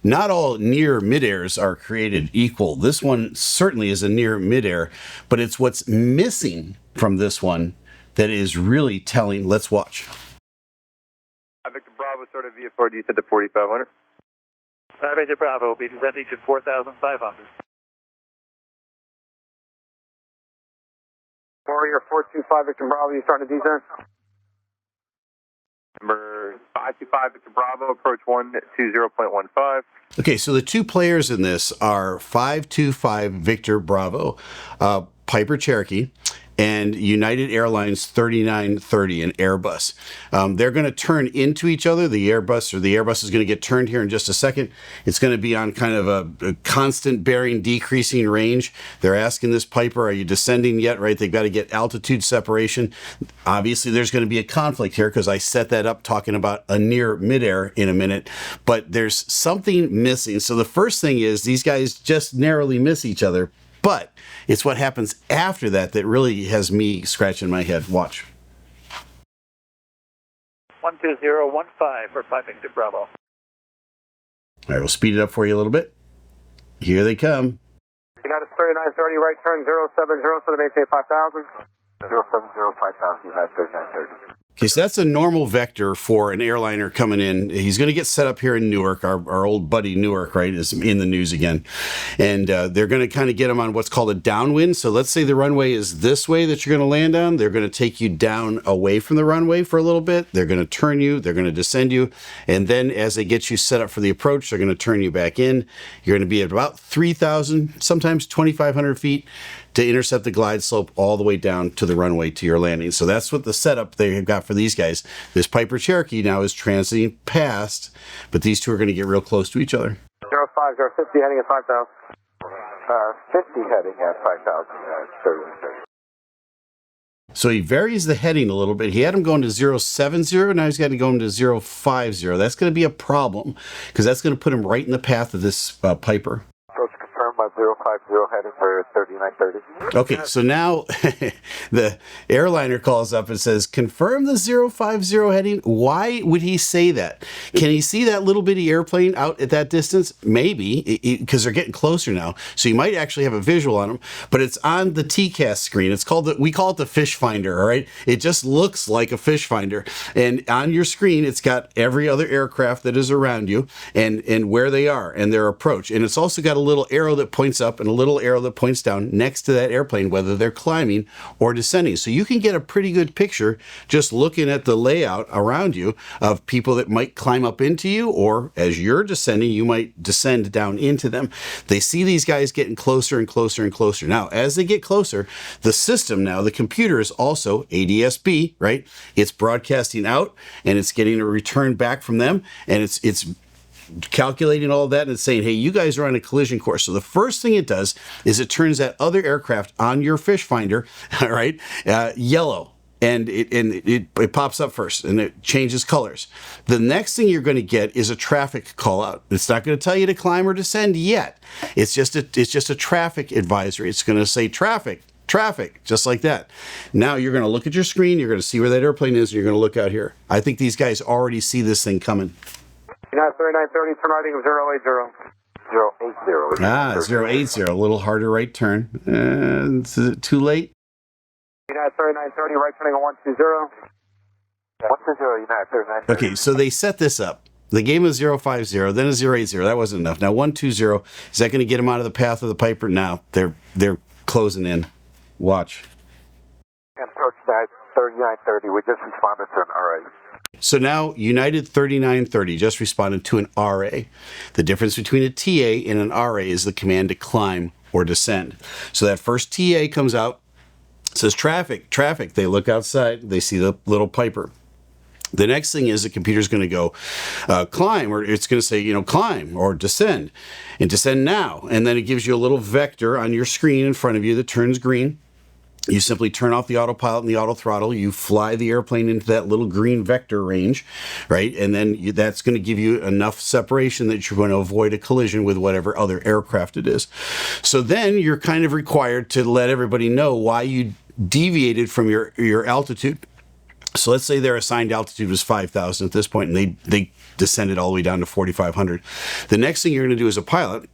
not all near midairs are created equal. This one certainly is a near midair, but it's what's missing from this one that is really telling. Let's watch. Victor Bravo, sort of VF4, you said to 4,500. Victor Bravo will be descending to 4,500. Warrior 425, Victor Bravo, you starting to descend? Number 525, Victor Bravo, approach 120.15. Okay, so the two players in this are 525 Victor Bravo, Piper Cherokee, and United Airlines 3930, an Airbus. They're going to turn into each other. The Airbus is going to get turned here in just a second. It's going to be on kind of a constant bearing decreasing range. They're asking this Piper, are you descending yet, right? They've got to get altitude separation. Obviously, there's going to be a conflict here because I set that up talking about a near midair in a minute, but there's something missing. So the first thing is these guys just narrowly miss each other. But it's what happens after that that really has me scratching my head. Watch. 12015 for 5 Victor Bravo. All right, we'll speed it up for you a little bit. Here they come. United 3930, right turn 070, so to maintain 5,000. 070, 5,000, United 3930. Okay, so that's a normal vector for an airliner coming in. He's going to get set up here in Newark. Our old buddy Newark, right, is in the news again. And they're going to kind of get him on what's called a downwind. So let's say the runway is this way that you're going to land on. They're going to take you down away from the runway for a little bit. They're going to turn you. They're going to descend you. And then as they get you set up for the approach, they're going to turn you back in. You're going to be at about 3,000, sometimes 2,500 feet to intercept the glide slope all the way down to the runway to your landing. So that's what the setup they've got for these guys. This Piper Cherokee now is transiting past, but these two are going to get real close to each other. 050 heading at 5,000. 50 heading at 5,000. So he varies the heading a little bit. He had him going to 070, now he's got to go into 050. That's going to be a problem because that's going to put him right in the path of this Piper. By 050 heading for 3930. Okay, so now the airliner calls up and says, confirm the 050 heading. Why would he say that? Can he see that little bitty airplane out at that distance? Maybe, because they're getting closer now. So you might actually have a visual on them, but it's on the TCAS screen. It's called we call it the fish finder, all right? It just looks like a fish finder. And on your screen, it's got every other aircraft that is around you and where they are and their approach. And it's also got a little arrow that points up and a little arrow that points down next to that airplane, whether they're climbing or descending. So you can get a pretty good picture just looking at the layout around you of people that might climb up into you, or as you're descending, you might descend down into them. They see these guys getting closer and closer and closer. Now, as they get closer, the system now, the computer is also ADS-B, right? It's broadcasting out and it's getting a return back from them, and it's calculating all of that and saying, hey, you guys are on a collision course. So the first thing it does is it turns that other aircraft on your fish finder, all right, yellow. And it pops up first and it changes colors. The next thing you're going to get is a traffic call out. It's not going to tell you to climb or descend yet. It's just a traffic advisory. It's going to say traffic, just like that. Now you're going to look at your screen. You're going to see where that airplane is. And you're going to look out here. I think these guys already see this thing coming. United 3930, turn right of 080. 080. 080, a little harder right turn. Is it too late? United 3930, right turning on 120. 120, United 3930. Okay, so they set this up. They gave him a 050, then a 080. That wasn't enough. Now 120, is that going to get him out of the path of the Piper? Now they're closing in. Watch. And approach that 3930, we just responded to an RA. So now United 3930 just responded to an RA. The difference between a TA and an RA is the command to climb or descend. So that first TA comes out, says traffic. They look outside, they see the little Piper. The next thing is the computer's going to go climb, or it's going to say, climb or descend, and descend now. And then it gives you a little vector on your screen in front of you that turns green. You simply turn off the autopilot and the auto throttle. You fly the airplane into that little green vector range, right? And then that's going to give you enough separation that you're going to avoid a collision with whatever other aircraft it is. So then you're kind of required to let everybody know why you deviated from your altitude. So let's say their assigned altitude was 5,000 at this point, and they descended all the way down to 4,500. The next thing you're going to do as a pilot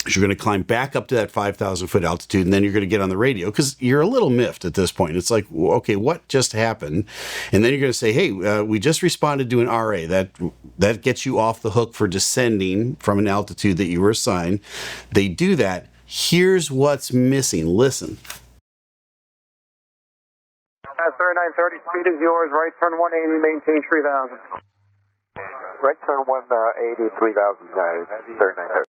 is you're going to climb back up to that 5,000 foot altitude, and then you're going to get on the radio because you're a little miffed at this point. It's like, okay, what just happened? And then you're going to say, hey, we just responded to an RA. That gets you off the hook for descending from an altitude that you were assigned. They do that. Here's what's missing. Listen. 3930, speed is yours. Right turn 180, maintain 3000. Right turn 180, 3000, 3930.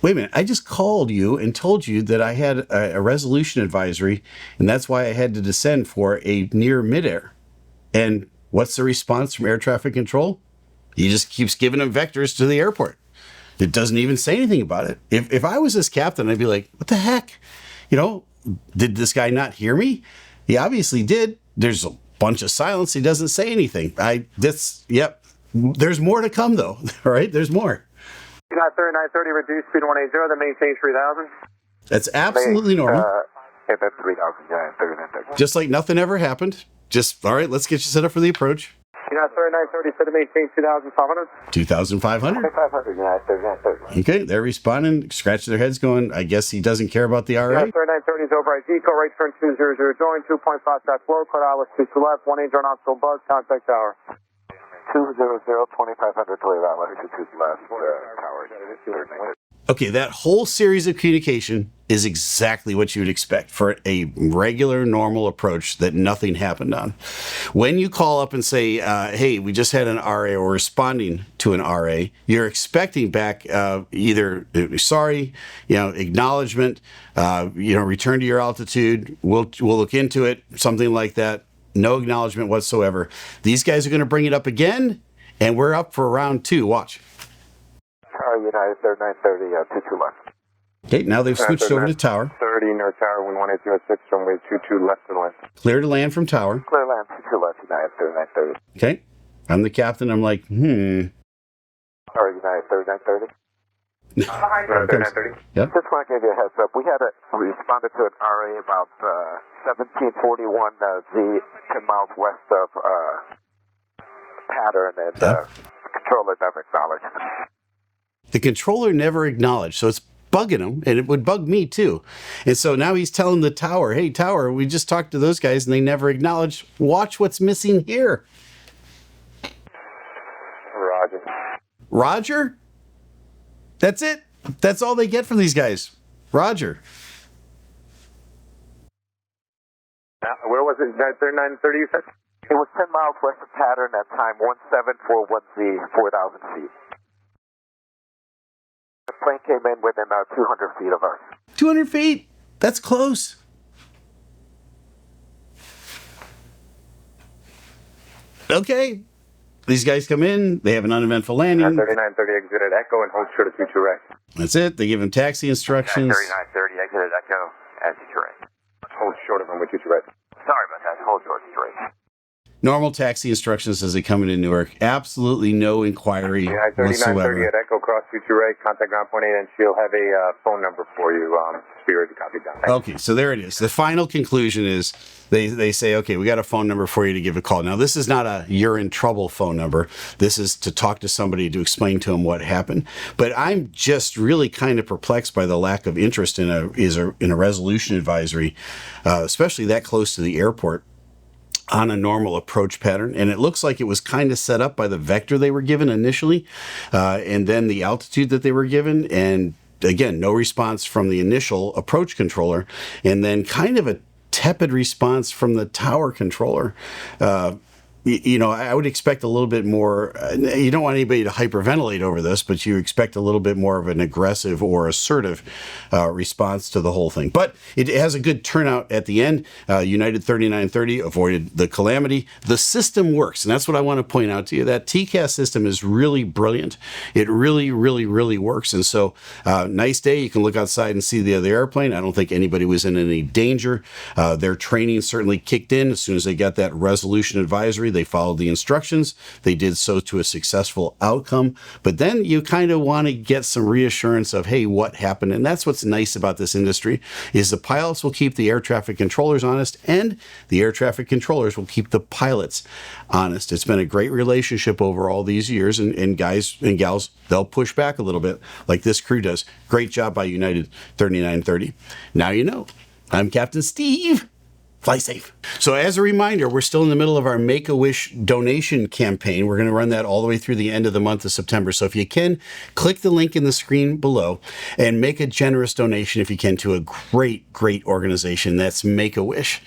Wait a minute, I just called you and told you that I had a resolution advisory, and that's why I had to descend for a near midair. And what's the response from air traffic control? He just keeps giving them vectors to the airport. It doesn't even say anything about it. If I was this captain, I'd be like, what the heck? You know, did this guy not hear me? He obviously did. There's a bunch of silence. He doesn't say anything. Yep. There's more to come, though. All right, there's more. You got 3930, reduce speed 180, then maintain 3000. That's absolutely normal. That's 3000, yeah, 3930. Just like nothing ever happened. Just, all right, let's get you set up for the approach. You got 3930, set to maintain 2500. 2,500. 2500, yeah, 3930. Okay, they're responding, scratching their heads going, I guess he doesn't care about the RA. Yeah, 3930 is over at Deco, right turn 200, join, 2.5 shots low, cut out, 2 to left, 1 8 on still buzz, contact tower. 200, 2500 to leave out, 2 to left, tower. Okay, that whole series of communication is exactly what you would expect for a regular, normal approach that nothing happened on. When you call up and say, hey, we just had an RA or responding to an RA, you're expecting back either, sorry, acknowledgement, return to your altitude, we'll look into it, something like that. No acknowledgement whatsoever. These guys are going to bring it up again, and we're up for round 2. Watch. United, 3930, 22 left. Okay, now they've switched over to tower. 30 near tower, wind 1806, runway 22 left and left. Clear to land from tower. Clear land, 22 left, United, 3930. Okay, I'm the captain. I'm like, Sorry, United, 3930. 3930. Yep. Just want to give you a heads up. We responded to an RA about 1741 Z, 10 miles west of pattern, and controller never acknowledged. The controller never acknowledged, so it's bugging him, and it would bug me too. And so now he's telling the tower, hey, tower, we just talked to those guys, and they never acknowledged. Watch what's missing here. Roger. Roger? That's it. That's all they get from these guys. Roger. Where was it? 3930, you said? It was 10 miles west of pattern at time 1741Z, 4,000 feet. The plane came in within 200 feet of us. 200 feet? That's close. Okay. These guys come in. They have an uneventful landing. 3930 exited Echo and hold short of future right. That's it. They give him taxi instructions. 3930 exited Echo at future right. Hold short of him with future right. Sorry about that. Hold short of future right. Normal taxi instructions as they come into Newark. Absolutely no inquiry whatsoever. 3930 at Echo, cross future right, contact ground point 8, and she'll have a phone number for you. Spirit to copy down. Okay, so there it is. The final conclusion is they say, okay, we got a phone number for you to give a call. Now, this is not a you're in trouble phone number. This is to talk to somebody to explain to them what happened. But I'm just really kind of perplexed by the lack of interest in a resolution advisory, especially that close to the airport, on a normal approach pattern. And it looks like it was kind of set up by the vector they were given initially, and then the altitude that they were given. And again, no response from the initial approach controller, and then kind of a tepid response from the tower controller. I would expect a little bit more. You don't want anybody to hyperventilate over this, but you expect a little bit more of an aggressive or assertive response to the whole thing. But it has a good turnout at the end. United 3930 avoided the calamity. The system works, and that's what I want to point out to you. That TCAS system is really brilliant. It really, really, really works. And so, nice day. You can look outside and see the other airplane. I don't think anybody was in any danger. Their training certainly kicked in as soon as they got that resolution advisory. They followed the instructions. They did so to a successful outcome. But then you kind of want to get some reassurance of, hey, what happened? And that's what's nice about this industry is the pilots will keep the air traffic controllers honest, and the air traffic controllers will keep the pilots honest. It's been a great relationship over all these years, and guys and gals, they'll push back a little bit like this crew does. Great job by United 3930. Now you know. I'm Captain Steeve. Fly safe. So as a reminder, we're still in the middle of our Make-A-Wish donation campaign. We're going to run that all the way through the end of the month of September. So if you can, click the link in the screen below and make a generous donation if you can to a great, great organization. That's Make-A-Wish.